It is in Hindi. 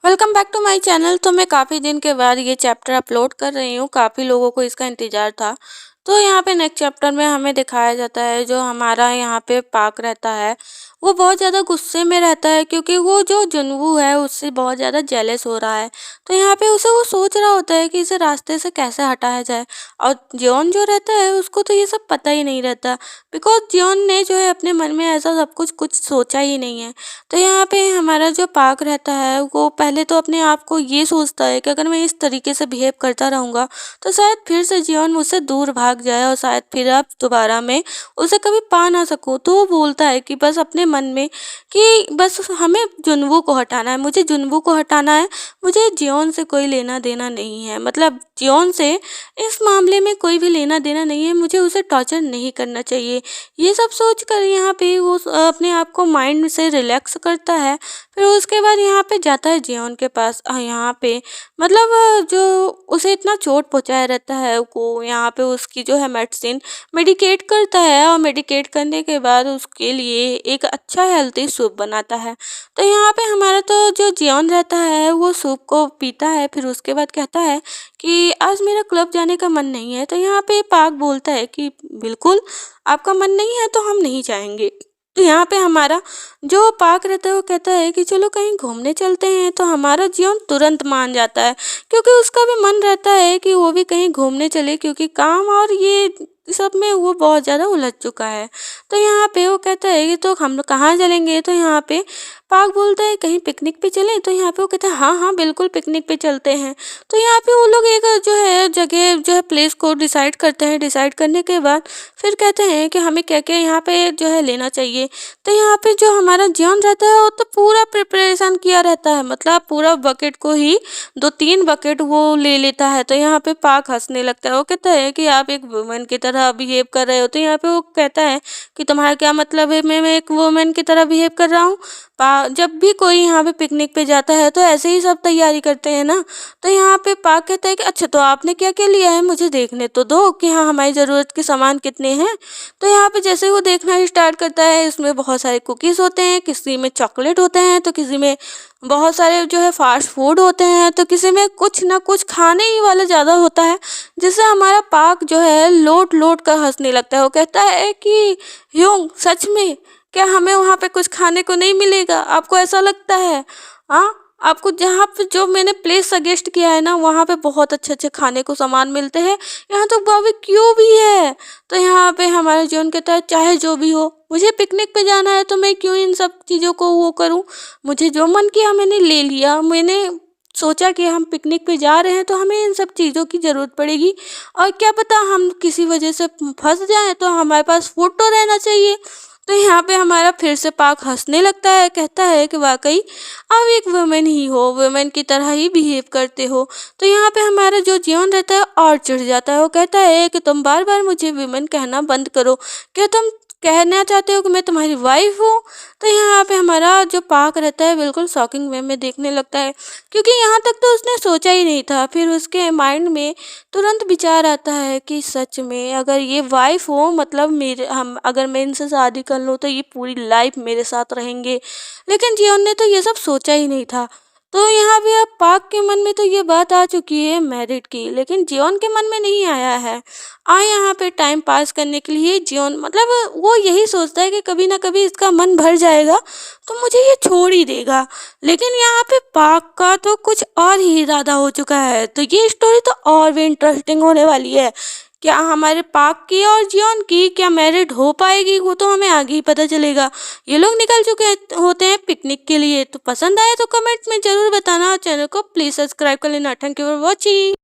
Welcome back to my channel. तो मैं काफ़ी दिन के बाद ये चैप्टर अपलोड कर रही हूँ। काफ़ी लोगों को इसका इंतज़ार था। तो यहाँ पे नेक्स्ट चैप्टर में हमें दिखाया जाता है जो हमारा यहाँ पे पाक रहता है वो बहुत ज़्यादा गुस्से में रहता है क्योंकि वो जो जुनवू है उससे बहुत ज़्यादा जेलस हो रहा है। तो यहाँ पे उसे वो सोच रहा होता है कि इसे रास्ते से कैसे हटाया जाए। और जियोन जो रहता है उसको तो ये सब पता ही नहीं रहता, बिकॉज जियोन ने जो है अपने मन में ऐसा सब कुछ सोचा ही नहीं है। तो यहाँ पे हमारा जो पाक रहता है वो पहले तो अपने आप को ये सोचता है कि अगर मैं इस तरीके से बिहेव करता रहूँगा तो शायद फिर से जियोन मुझसे दूर भाग जाए और शायद फिर अब दोबारा मैं उसे कभी पा ना सकूँ। तो वो बोलता है कि बस अपने मन में कि बस हमें जुनवू को हटाना है, मुझे जुनवू को हटाना है, मुझे जियोन से कोई लेना देना नहीं है। मतलब जियोन से इस मामले में कोई भी लेना देना नहीं है, मुझे उसे टॉर्चर नहीं करना चाहिए। ये सब सोच कर यहाँ पे वो अपने आप को माइंड से रिलैक्स करता है। फिर उसके बाद यहाँ पे जाता है जियोन के पास। यहाँ पे मतलब जो उसे इतना चोट पहुँचाया रहता है वो यहाँ पे उसकी जो है मेडिसिन मेडिकेट करता है और मेडिकेट करने के बाद उसके लिए एक अच्छा हेल्थी सूप बनाता है। तो यहाँ पे हमारा तो जो जियोन रहता है वो सूप को पीता है। फिर उसके बाद कहता है कि आज मेरा क्लब जाने का मन नहीं है। तो यहाँ पे पाक बोलता है कि बिल्कुल आपका मन नहीं है तो हम नहीं जाएंगे। तो यहाँ पे हमारा जो पाक रहता है वो कहता है कि चलो कहीं घूमने चलते हैं। तो हमारा जियोन तुरंत मान जाता है क्योंकि उसका भी मन रहता है कि वो भी कहीं घूमने चले, क्योंकि काम और ये सब में वो बहुत ज़्यादा उलझ चुका है। तो यहाँ पे वो कहता है कि तो हम लोग कहाँ चलेंगे। तो यहाँ पे पाक बोलता है कहीं पिकनिक पे चलें। तो यहाँ पे वो कहता है हाँ हाँ बिल्कुल पिकनिक पे चलते हैं। तो यहाँ पे वो लोग एक जो है जगह जो है प्लेस को डिसाइड करते हैं। डिसाइड करने के बाद फिर कहते हैं कि हमें क्या क्या यहाँ पे जो है लेना चाहिए। तो यहाँ पे जो हमारा जियोन रहता है वो तो पूरा प्रिपरेशन किया रहता है, मतलब पूरा बकेट को ही 2-3 बकेट वो ले लेता है। तो यहाँ पे पाक हंसने लगता है। वो कहता है कि आप एक वुमेन की तरह बिहेव कर रहे हो। तो यहाँ पे वो कहता है कि तुम्हारा क्या मतलब है मैं एक वुमेन की तरह बिहेव कर रहा हूँ। जब भी कोई यहाँ पे पिकनिक पे जाता है तो ऐसे ही सब तैयारी करते हैं ना। तो यहाँ पे पाक कहता है कि अच्छा तो आपने क्या क्या लिया है, मुझे देखने तो दो कि हाँ हमारी ज़रूरत के सामान कितने हैं। तो यहाँ पे जैसे वो देखना स्टार्ट करता है इसमें बहुत सारे कुकीज़ होते हैं, किसी में चॉकलेट होते हैं, तो किसी में बहुत सारे जो है फास्ट फूड होते हैं, तो किसी में कुछ ना कुछ खाने ही वाला ज़्यादा होता है। जिससे हमारा पाक जो है लोट लोट कर हंसने लगता है। वो कहता है कि ह्यूंग सच में क्या हमें वहाँ पे कुछ खाने को नहीं मिलेगा, आपको ऐसा लगता है? हाँ आपको जहाँ पे जो मैंने प्लेस सजेस्ट किया है ना वहाँ पे बहुत अच्छे अच्छे खाने को सामान मिलते हैं, यहाँ तो बारबेक्यू भी है। तो यहाँ पे हमारा जीवन कहता है चाहे जो भी हो मुझे पिकनिक पे जाना है तो मैं क्यों इन सब चीज़ों को वो करूँ, मुझे जो मन किया मैंने ले लिया। मैंने सोचा कि हम पिकनिक पे जा रहे हैं तो हमें इन सब चीज़ों की ज़रूरत पड़ेगी और क्या पता हम किसी वजह से फंस जाएं तो हमारे पास फूड तो रहना चाहिए। तो यहाँ पे हमारा फिर से पाक हंसने लगता है, कहता है कि वाकई आप एक वुमेन ही हो, वुमेन की तरह ही बिहेव करते हो। तो यहाँ पे हमारा जो जीवन रहता है और चिढ़ जाता है। वो कहता है कि तुम बार बार मुझे वुमेन कहना बंद करो, क्या तुम कहना चाहते हो कि मैं तुम्हारी वाइफ हूँ। तो यहाँ पे हमारा जो पाक रहता है बिल्कुल शॉकिंग वे में देखने लगता है क्योंकि यहाँ तक तो उसने सोचा ही नहीं था। फिर उसके माइंड में तुरंत विचार आता है कि सच में अगर ये वाइफ हो मतलब मेरे हम अगर मैं इनसे शादी कर लूँ तो ये पूरी लाइफ मेरे साथ रहेंगे। लेकिन जियोन ने तो ये सब सोचा ही नहीं था। तो यहाँ पे अब पाक के मन में तो ये बात आ चुकी है मैरिड की, लेकिन जियोन के मन में नहीं आया है। यहाँ पे टाइम पास करने के लिए जियोन मतलब वो यही सोचता है कि कभी ना कभी इसका मन भर जाएगा तो मुझे ये छोड़ ही देगा। लेकिन यहाँ पे पाक का तो कुछ और ही इरादा हो चुका है। तो ये स्टोरी तो और भी इंटरेस्टिंग होने वाली है। क्या हमारे पाक की और जियोन की क्या मैरिड हो पाएगी वो तो हमें आगे ही पता चलेगा। ये लोग निकल चुके होते हैं पिकनिक के लिए। तो पसंद आए तो कमेंट में ज़रूर बताना और चैनल को प्लीज़ सब्सक्राइब कर लेना। Thank you for watching.